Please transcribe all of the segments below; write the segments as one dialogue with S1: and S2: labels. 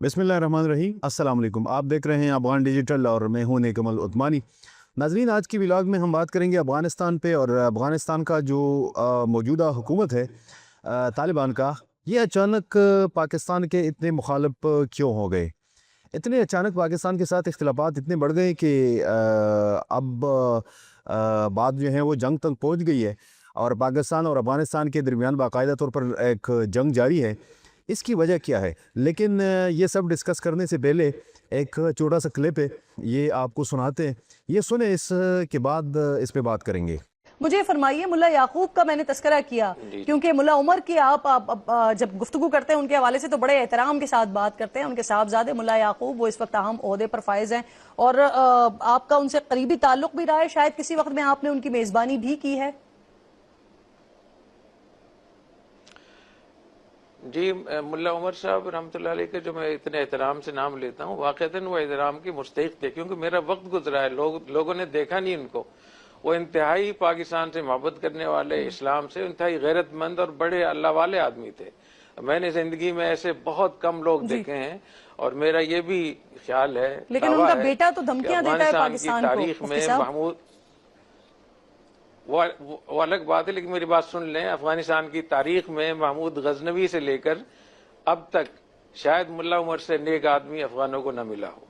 S1: बिस्मिल्लाहिर्रहमानिर्रहीम। अस्सलाम वालेकुम। आप देख रहे हैं अफगान डिजिटल और मैं हूं नेकमल उस्मानी। नाजरीन, आज की व्लॉग में हम बात करेंगे अफ़गानिस्तान पे और अफ़गानिस्तान का जो मौजूदा हुकूमत है तालिबान का, ये अचानक पाकिस्तान के इतने मुखालिफ क्यों हो गए। इतने अचानक पाकिस्तान के साथ इख्तिलाफ़ात इतने बढ़ गए कि अब बात जो है वो जंग तक पहुंच गई है और पाकिस्तान और अफ़गानिस्तान के दरमियान बाकायदा तौर पर एक जंग जारी है। इसकी वजह क्या है, लेकिन ये सब डिस्कस करने से पहले एक छोटा सा क्लिप है, ये आपको सुनाते हैं। ये सुने, इस के बाद इस पे बात करेंगे।
S2: मुझे फरमाइए, मुल्ला याकूब का मैंने तस्करा किया क्योंकि मुल्ला उमर की आप जब गुफ्तगू करते हैं उनके हवाले से तो बड़े एहतराम के साथ बात करते हैं। उनके साहबजादे मुल्ला याकूब वो इस वक्त अहम ओहदे पर फायज हैं और आपका उनसे करीबी ताल्लुक भी रहा है, शायद किसी वक्त में आपने उनकी मेजबानी भी की है।
S3: जी, मुल्ला उमर साहब रहमतुल्लाह अलैह के जो मैं इतने एहतराम से नाम लेता हूँ, वाक़तन वो एहतराम की मुस्तहिक़ थे, क्योंकि मेरा वक्त गुजरा है, लोगों ने देखा नहीं उनको। वो इंतहाई पाकिस्तान से मोहब्बत करने वाले, इस्लाम से इंतहाई गैरतमंद और बड़े अल्लाह वाले आदमी थे। मैंने ज़िंदगी में ऐसे बहुत कम लोग देखे हैं और मेरा ये भी ख्याल है,
S2: लेकिन
S3: दावा
S2: उनका
S3: है
S2: बेटा तो
S3: कि
S2: धमकियां देता है
S3: अफगानिस्तान की
S2: पाकिस्तान को,
S3: तारीख
S2: मुफ्ती
S3: में
S2: साहब।
S3: महमूद वो अलग बात है, लेकिन मेरी बात सुन लें। अफगानिस्तान की तारीख में महमूद गजनवी से लेकर अब तक शायद मुल्ला उमर से नेक आदमी अफगानों को न मिला हो।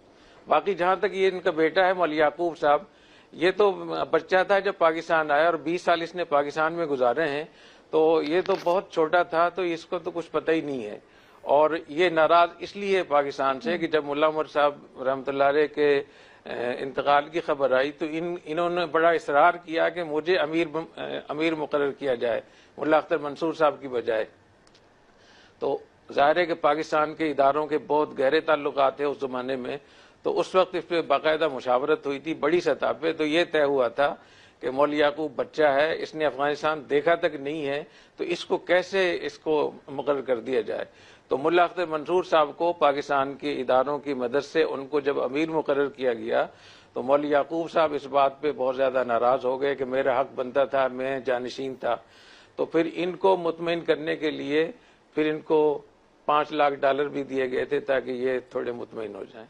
S3: बाकी जहां तक ये इनका बेटा है मौलवी याकूब साहब, ये तो बच्चा था जब पाकिस्तान आया और 20 साल इसने पाकिस्तान में गुजारे हैं, तो ये तो बहुत छोटा था, तो इसको तो कुछ पता ही नहीं है। और ये नाराज इसलिए पाकिस्तान से कि जब मुल्ला उमर साहब रहमतुल्लाह अलैह के इंतकाल की खबर आई तो इन्होंने बड़ा इसरार किया कि मुझे अमीर मुकर्रर किया जाए मुल्ला अख्तर मंसूर साहब की बजाय। तो जाहिर है कि पाकिस्तान के इदारों के बहुत गहरे ताल्लुकात थे उस जमाने में, तो उस वक्त इस पर बाकायदा मुशावरत हुई थी बड़ी सतह पे। तो ये तय हुआ था कि मौलवी याकूब बच्चा है, इसने अफगानिस्तान देखा तक नहीं है, तो इसको कैसे इसको मुकर्रर कर दिया जाए। तो मुल्ला अख्तर मंसूर साहब को पाकिस्तान के इदारों की मदद से उनको जब अमीर मुकर्रर किया गया तो मौलवी याकूब साहब इस बात पे बहुत ज़्यादा नाराज़ हो गए कि मेरा हक बनता था, मैं जानशीन था। तो फिर इनको मुतमईन करने के लिए फिर इनको $5 लाख भी दिए गए थे ताकि ये थोड़े मुतमईन हो जाएं।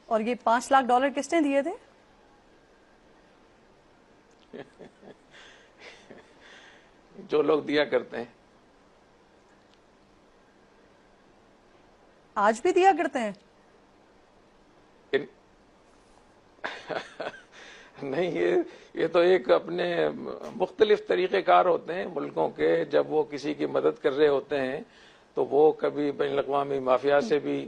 S2: और ये $5 लाख किसने दिए थे?
S3: जो लोग दिया करते हैं।
S2: आज भी दिया करते हैं?
S3: इन... नहीं, ये तो एक अपने मुख्तलिफ तरीक़ेकार होते हैं मुल्कों के। जब वो किसी की मदद कर रहे होते हैं तो वो कभी बैनुल अक़वामी माफिया से भी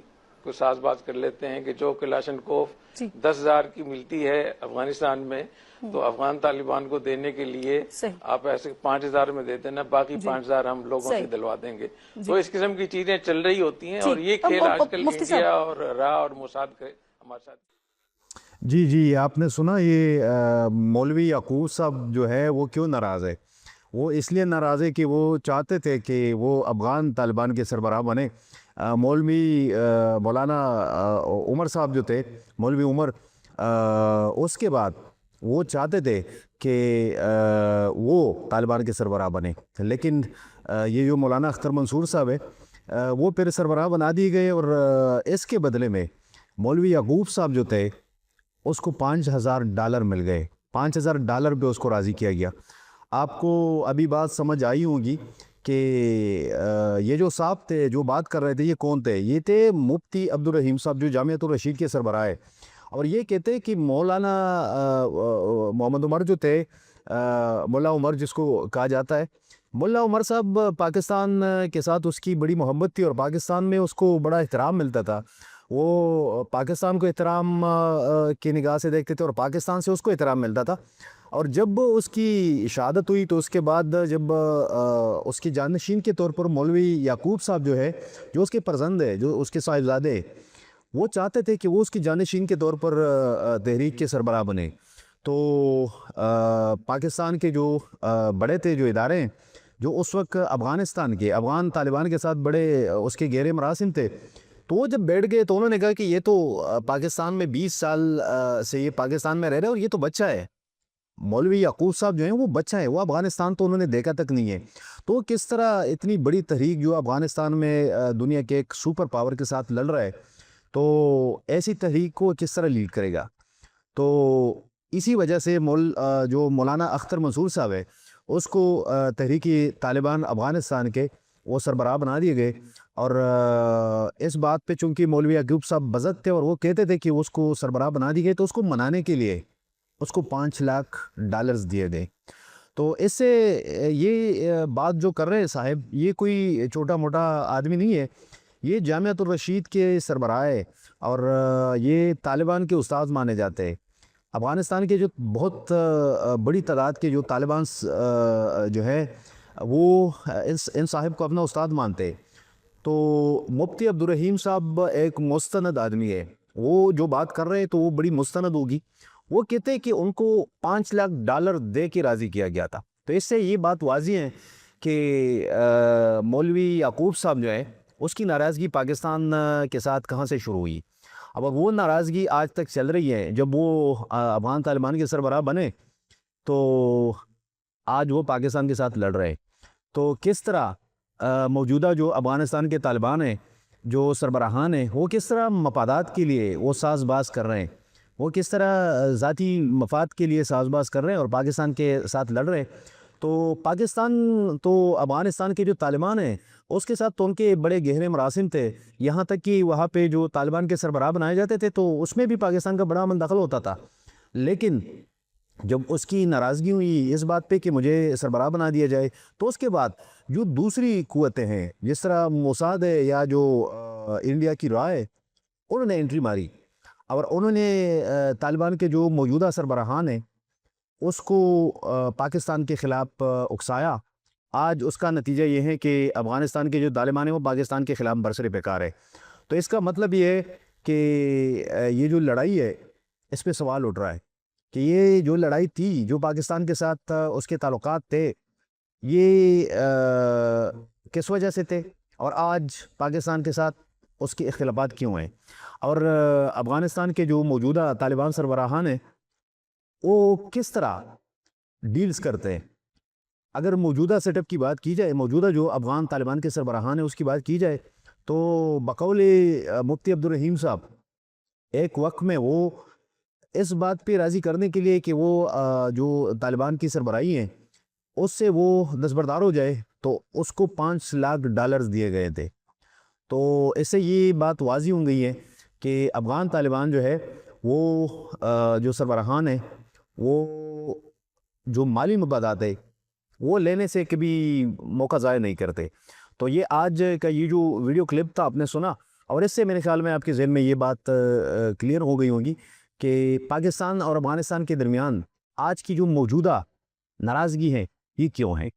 S3: कुछ साज़बाज़ कर लेते हैं कि जो क्लाशनकोफ 10,000 की मिलती है अफगानिस्तान में, तो अफगान तालिबान को देने के लिए आप ऐसे 5,000 में दे देना, बाकी 5,000 हम लोगों से दिलवा देंगे। तो इस किस्म की चीजें चल रही होती हैं और ये खेल आजकल इंडिया और रा और मोसाद हमारे साथ।
S1: जी जी, आपने सुना ये मौलवी याकूब साहब जो है वो क्यों नाराज़ है। वो इसलिए नाराज़ है कि वो चाहते थे कि वो अफ़गान तालिबान के सरबराह बने। मौलवी मौलाना उमर साहब जो थे, मौलवी उमर, उसके बाद वो चाहते थे कि वो तालिबान के सरबराह बने, लेकिन ये जो मौलाना अख्तर मंसूर साहब है वो फिर सरबराह बना दिए गए और इसके बदले में मौलवी याकूब साहब जो थे उसको $5,000 मिल गए। $5,000 पे उसको राज़ी किया गया। आपको अभी बात समझ आई होगी कि ये जो साहब थे जो बात कर रहे थे ये कौन थे। ये थे मुफ्ती अब्दुल रहीम साहब जो जामियातुर रशीद के सरबराह है। और ये कहते हैं कि मौलाना मोहम्मद उमर जो थे, मुल्ला उमर जिसको कहा जाता है, मुल्ला उमर साहब पाकिस्तान के साथ उसकी बड़ी मोहब्बत थी और पाकिस्तान में उसको बड़ा एहतराम मिलता था। वो पाकिस्तान को एहतराम की निगाह से देखते थे और पाकिस्तान से उसको एहतराम मिलता था। और जब उसकी शहादत हुई तो उसके बाद जब उसकी जानशीन के तौर पर मौलवी याकूब साहब जो है, जो उसके फर्जंद है, जो उसके साहिबजादे, वो चाहते थे कि वो उसकी जानशीन के तौर पर तहरीक के सरबराह बने। तो पाकिस्तान के जो बड़े थे, जो इदारे हैं, जो उस वक्त अफ़गानिस्तान के अफ़गान तालिबान के साथ बड़े उसके गहरे मरासिम थे, तो वो जब बैठ गए तो उन्होंने कहा कि ये तो पाकिस्तान में 20 साल से ये पाकिस्तान में रह रहे हैं और ये तो बच्चा है, मौलवी याकूब साहब जो हैं वो बच्चा है, वो अफ़गानिस्तान तो उन्होंने देखा तक नहीं है। तो किस तरह इतनी बड़ी तहरीक जो अफ़गानिस्तान में दुनिया के एक सुपर पावर के साथ लड़ रहा है, तो ऐसी तहरीक को किस तरह लीड करेगा? तो इसी वजह से जो मौलाना अख्तर मंसूर साहब है उसको तहरीकी तालिबान अफ़गानिस्तान के वो सरबराह बना दिए गए। और इस बात पे चूँकि मौलवी याकूब साहब बज़द थे और वो कहते थे कि उसको सरबराह बना दिए गए, तो उसको मनाने के लिए उसको $5 लाख दिए गए। तो इससे ये बात जो कर रहे हैं साहब, ये कोई छोटा मोटा आदमी नहीं है, ये जामियातुर रशीद के सरबराह है और ये तालिबान के उस्ताद माने जाते हैं। अफ़गानिस्तान के जो बहुत बड़ी तादाद के जो तालिबान जो है वो इन साहब को अपना उस्ताद मानते हैं। तो मुफ्ती अब्दुर्रहीम साहब एक मुस्तनद आदमी है, वो जो बात कर रहे हैं तो वो बड़ी मुस्तनद होगी। वो कहते हैं कि उनको $5 लाख दे के राज़ी किया गया था। तो इससे ये बात वाज़ी है कि मौलवी याकूब साहब जो है उसकी नाराज़गी पाकिस्तान के साथ कहाँ से शुरू हुई। अब वो नाराज़गी आज तक चल रही है। जब वो अफ़गान तालिबान के सरबराह बने तो आज वो पाकिस्तान के साथ लड़ रहे हैं। तो किस तरह मौजूदा जो अफ़गानिस्तान के तालिबान हैं, जो सरबराहान हैं, वो किस तरह मफादात के लिए वो साज़बाज़ कर रहे हैं, वो किस तरह ज़ाती मफाद के लिए साज़बाज़ कर रहे हैं और पाकिस्तान के साथ लड़ रहे हैं। तो पाकिस्तान तो अफ़गानिस्तान के जो तालिबान हैं उसके साथ तो उनके बड़े गहरे मरासिम थे, यहाँ तक कि वहाँ पे जो तालिबान के सरबराह बनाए जाते थे तो उसमें भी पाकिस्तान का बड़ा मंदखल होता था। लेकिन जब उसकी नाराज़गी हुई इस बात पे कि मुझे सरबराह बना दिया जाए, तो उसके बाद जो दूसरी क़ुव्वतें हैं जिस तरह मोसाद है या जो इंडिया की रॉ है, उन्होंने एंट्री मारी और उन्होंने तालिबान के जो मौजूदा सरबराहान हैं उसको पाकिस्तान के ख़िलाफ़ उकसाया। आज उसका नतीजा ये है कि अफ़गानिस्तान के जो तालिबान हैं वो पाकिस्तान के ख़िलाफ़ बरसरे बेकार है। तो इसका मतलब ये है कि ये जो लड़ाई है इस पे सवाल उठ रहा है कि ये जो लड़ाई थी, जो पाकिस्तान के साथ उसके ताल्लुकात थे, ये किस वजह से थे और आज पाकिस्तान के साथ उसके इख्तिलाफात क्यों हैं। और अफ़गानिस्तान के जो मौजूदा तालिबान सरबराहान हैं वो किस तरह डील्स करते हैं। अगर मौजूदा सेटअप की बात की जाए, मौजूदा जो अफ़गान तालिबान के सरबराहान हैं उसकी बात की जाए, तो बकौल मुफ्ती अब्दुर्रहीम साहब एक वक्त में वो इस बात पे राज़ी करने के लिए कि वो जो तालिबान की सरबराही हैं उससे वो दस्तबरदार हो जाए, तो उसको $5 लाख दिए गए थे। तो इससे ये बात वाज़ी हो गई है कि अफ़गान तालिबान जो है वो जो सरबराहान हैं वो जो माली मफादात है वो लेने से कभी मौका ज़ाया नहीं करते। तो ये आज का ये जो वीडियो क्लिप था आपने सुना, और इससे मेरे ख्याल में आपके ज़हन में ये बात क्लियर हो गई होगी कि पाकिस्तान और अफ़गानिस्तान के दरमियान आज की जो मौजूदा नाराज़गी है ये क्यों है।